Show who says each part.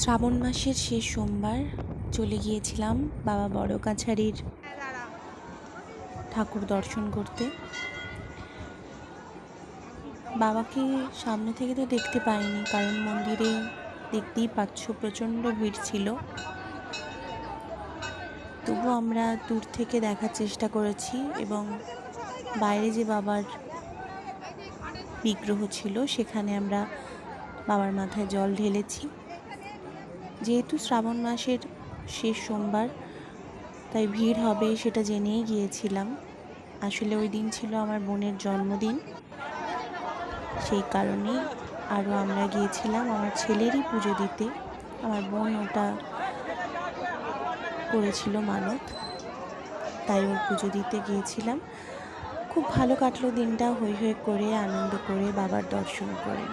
Speaker 1: শ্রাবণ মাসের শেষ সোমবার চলে গিয়েছিলাম বাবা বড় কাছারির ঠাকুর দর্শন করতে। বাবাকে সামনে থেকে তো দেখতে পাইনি, কারণ মন্দিরে দেখতেই পাচ্ছ প্রচণ্ড ভিড় ছিল। তবু আমরা দূর থেকে দেখার চেষ্টা করেছি এবং বাইরে যে বাবার বিগ্রহ ছিল সেখানে আমরা বাবার মাথায় জল ঢেলেছি। যেহেতু শ্রাবণ মাসের শেষ সোমবার, তাই ভিড় হবে সেটা জেনেই গিয়েছিলাম। আসলে ওই দিন ছিল আমার বোনের জন্মদিন, সেই কারণেই আরও আমরা গিয়েছিলাম আমার ছেলেরই পুজো দিতে। আমার বোন ওটা করেছিল মানত, তাই ওর পুজো দিতে গিয়েছিলাম। খুব ভালো কাটলো দিনটা, হৈ হৈ করে আনন্দ করে বাবার দর্শন করে।